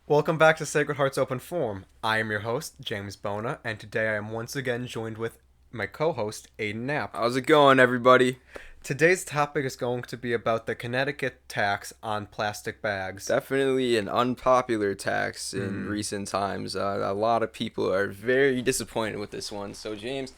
Welcome back to Sacred Hearts Open Forum. I am your host, James Bona, and today I am once again joined with my co-host, Aidan Knapp. How's it going, everybody? Today's topic is going to be about the Connecticut tax on plastic bags. Definitely an unpopular tax in Hmm. recent times. A lot of people are very disappointed with this one. So, James,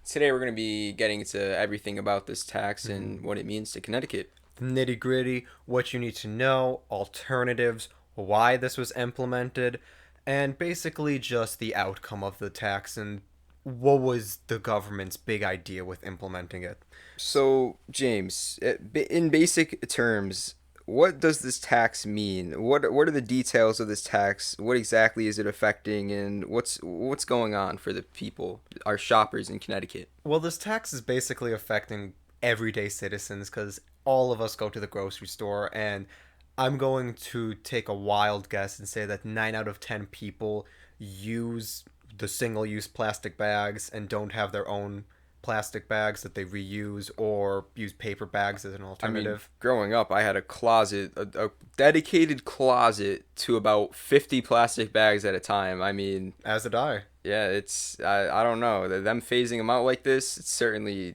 today we're going to be getting into everything about this tax and what it means to Connecticut. The nitty gritty, what you need to know, alternatives, why this was implemented, and basically just the outcome of the tax and what was the government's big idea with implementing it. So, James, in basic terms, what does this tax mean? What are the details of this tax? What exactly is it affecting, and what's going on for the people, our shoppers in Connecticut? Well, this tax is basically affecting everyday citizens because all of us go to the grocery store, and I'm going to take a wild guess and say that 9 out of 10 people use the single use plastic bags and don't have their own plastic bags that they reuse or use paper bags as an I mean, alternative. growing up, I had a closet, a dedicated closet to about 50 plastic bags at a time. I mean, As did I. yeah, I don't know. Them phasing them out like this, it's certainly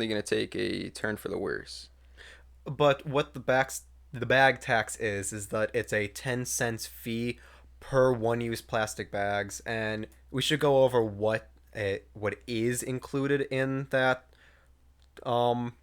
going to take a turn for the worse. But what the bag tax is that it's a 10 cents fee per one use plastic bags, and we should go over what is included um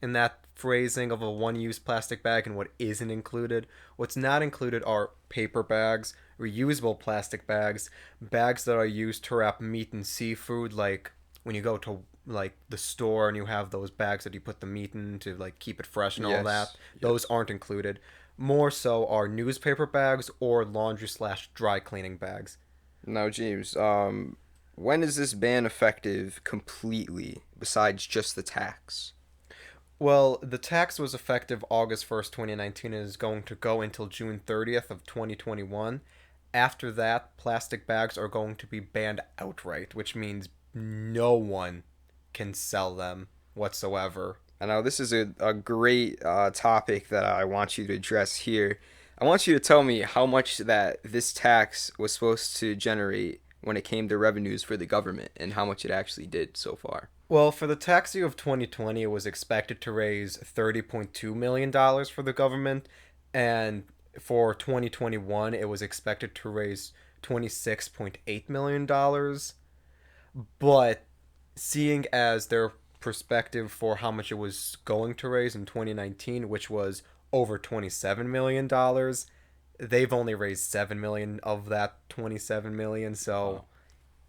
in that phrasing of a one use plastic bag and what isn't included. What's not included are paper bags, reusable plastic bags, bags that are used to wrap meat and seafood, like when you go to like the store and you have those bags that you put the meat in to like keep it fresh and all that. Yes, Those yes. aren't included. More so are newspaper bags or laundry slash dry cleaning bags. Now, James, when is this ban effective completely, besides just the tax? Well, the tax was effective August 1st, 2019, and is going to go until June 30th of 2021. After that, plastic bags are going to be banned outright, which means no one can sell them whatsoever. I know this is a great topic that I want you to address here. I want you to tell me how much that this tax was supposed to generate when it came to revenues for the government and how much it actually did so far. Well, for the tax year of 2020, it was expected to raise $30.2 million dollars for the government, and for 2021, it was expected to raise $26.8 million dollars. But seeing as their perspective for how much it was going to raise in 2019, which was over $27 million dollars, they've only raised 7 million of that 27 million, so Wow.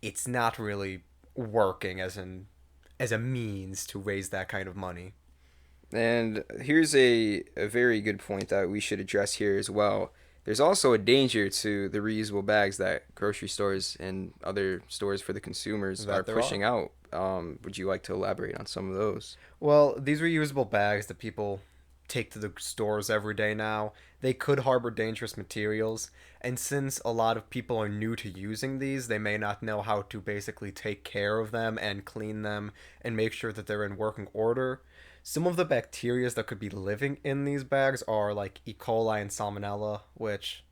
it's not really working as a means to raise that kind of money. And here's a very good point that we should address here as well. There's also a danger to the reusable bags that grocery stores and other stores for the consumers are That there pushing are. out. Would you like to elaborate on some of those? Well, these reusable bags that people take to the stores every day now, they could harbor dangerous materials. And since a lot of people are new to using these, they may not know how to basically take care of them and clean them and make sure that they're in working order. Some of the bacteria that could be living in these bags are like E. coli and Salmonella, which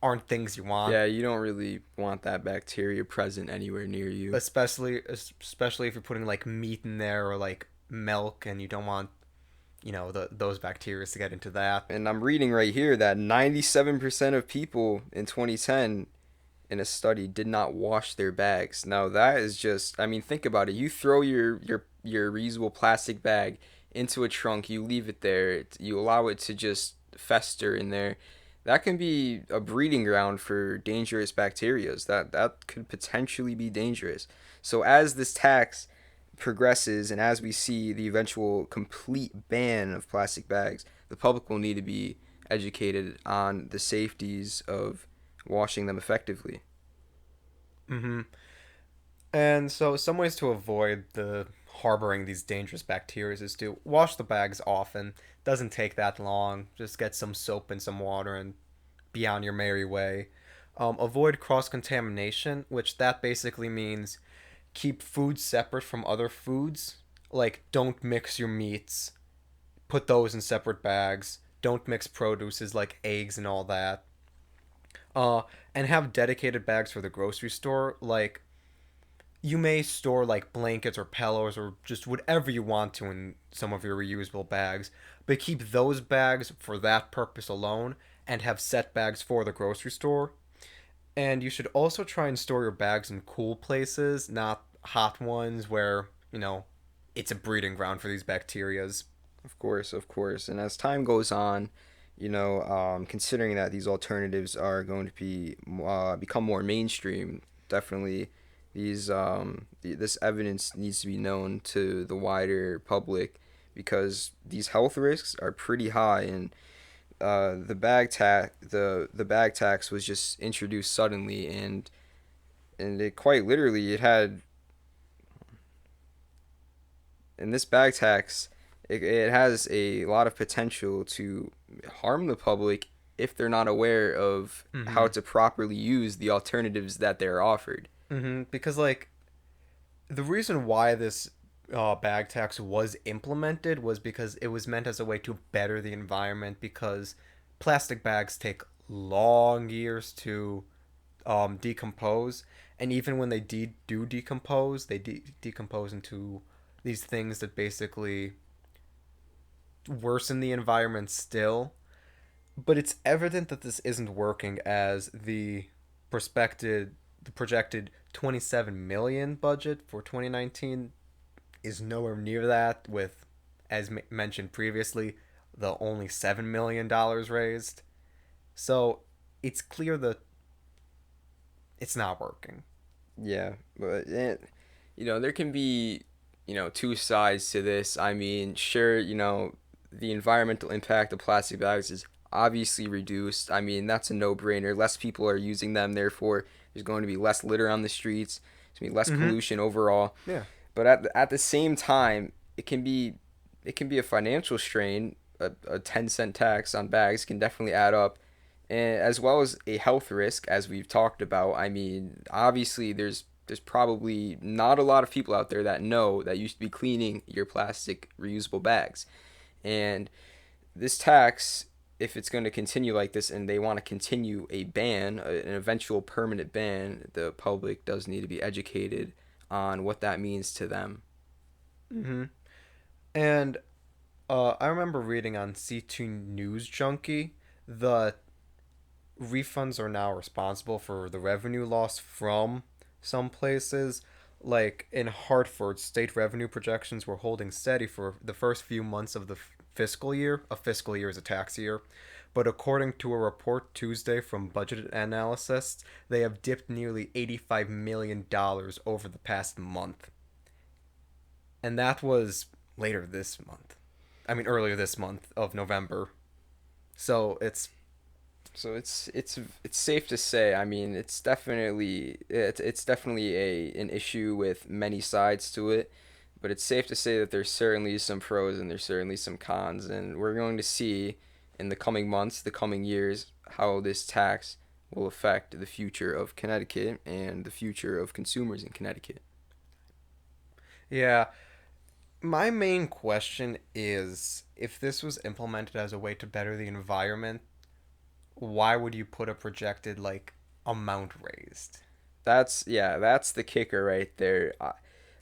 aren't things you want, Yeah, you don't really want that bacteria present anywhere near you. especially if you're putting like meat in there or like milk and you don't want those bacteria to get into that. And I'm reading right here that 97% of people in 2010 in a study did not wash their bags. Now that is just, I mean, think about it. You throw your reusable plastic bag into a trunk, you leave it there, you allow it to just fester in there. That can be a breeding ground for dangerous bacterias. That could potentially be dangerous. So as this tax progresses and as we see the eventual complete ban of plastic bags, the public will need to be educated on the safeties of washing them effectively. Mm-hmm. And so some ways to avoid the harboring these dangerous bacteria is to wash the bags often. Doesn't take that long. Just get some soap and some water and be on your merry way. Avoid cross contamination, which that basically means keep food separate from other foods. Like, don't mix your meats, put those in separate bags. Don't mix produces like eggs and all that. uh, and have dedicated bags for the grocery store. Like, you may store like blankets or pillows or just whatever you want to in some of your reusable bags, but keep those bags for that purpose alone and have set bags for the grocery store. And you should also try and store your bags in cool places, not hot ones where, it's a breeding ground for these bacterias. Of course, of course. And as time goes on, considering that these alternatives are going to be become more mainstream, definitely this evidence needs to be known to the wider public because these health risks are pretty high, and the bag tax was just introduced suddenly, and it quite literally it had and this bag tax it has a lot of potential to harm the public if they're not aware of how Mm-hmm. to properly use the alternatives that they're offered. Mm-hmm. Because, like, the reason why this bag tax was implemented was because it was meant as a way to better the environment because plastic bags take long years to decompose, and even when they do decompose, they decompose into these things that basically worsen the environment still. But it's evident that this isn't working as the projected 27 million budget for 2019 is nowhere near that with, as mentioned previously, the only $7 million raised. So it's clear that it's not working. Yeah, but there can be two sides to this. I mean, sure, the environmental impact of plastic bags is obviously reduced. I mean, that's a no-brainer. Less people are using them, therefore there's going to be less litter on the streets. There's going to be less Mm-hmm. pollution overall. Yeah. But at the same time, it can be a financial strain. A 10-cent tax on bags can definitely add up, and as well as a health risk, as we've talked about. I mean, obviously, there's probably not a lot of people out there that know that you should be cleaning your plastic reusable bags, and this tax, if it's going to continue like this, and they want to continue a ban, an eventual permanent ban, the public does need to be educated on what that means to them. Mm-hmm. And I remember reading on C2 News Junkie that refunds are now responsible for the revenue loss from some places. Like in Hartford, state revenue projections were holding steady for the first few months of the fiscal year. A fiscal year is a tax year. But according to a report Tuesday from budget analysts, they have dipped nearly $85 million over the past month. And that was later this month. I mean, earlier this month of November. So So it's safe to say. I mean, it's definitely a an issue with many sides to it, but it's safe to say that there's certainly some pros and there's certainly some cons, and we're going to see in the coming months, the coming years, how this tax will affect the future of Connecticut and the future of consumers in Connecticut. yeah. My main question is if this was implemented as a way to better the environment, why would you put a projected like amount raised? That's the kicker right there.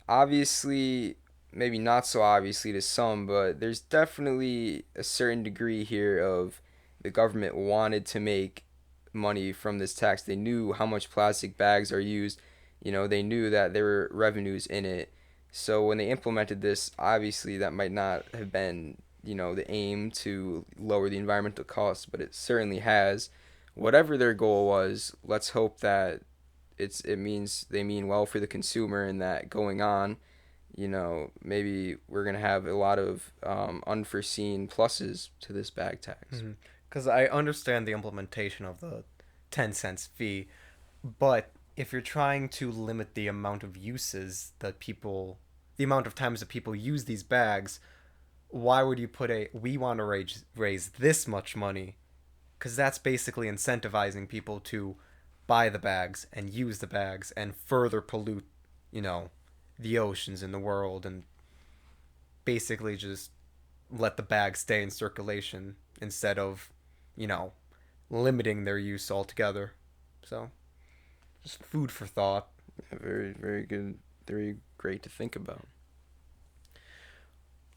Obviously, maybe not so obviously to some, but there's definitely a certain degree here of the government wanted to make money from this tax. They knew how much plastic bags are used. They knew that there were revenues in it. So when they implemented this, obviously that might not have been, the aim to lower the environmental costs, but it certainly has. Whatever their goal was, let's hope that it means they mean well for the consumer and that going on, maybe we're gonna have a lot of unforeseen pluses to this bag tax. Because I understand the implementation of the 10 cents fee, but if you're trying to limit the amount of uses that people, the amount of times that people use these bags, why would you put we want to raise this much money? Because that's basically incentivizing people to buy the bags and use the bags and further pollute, you know, the oceans in the world and basically just let the bags stay in circulation instead of, you know, limiting their use altogether. So, just food for thought. Yeah, very, very good. Very great to think about.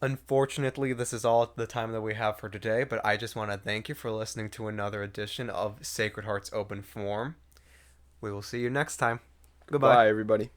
Unfortunately, this is all the time that we have for today, but I just want to thank you for listening to another edition of Sacred Heart's Open Forum. We will see you next time. Goodbye. Bye, everybody.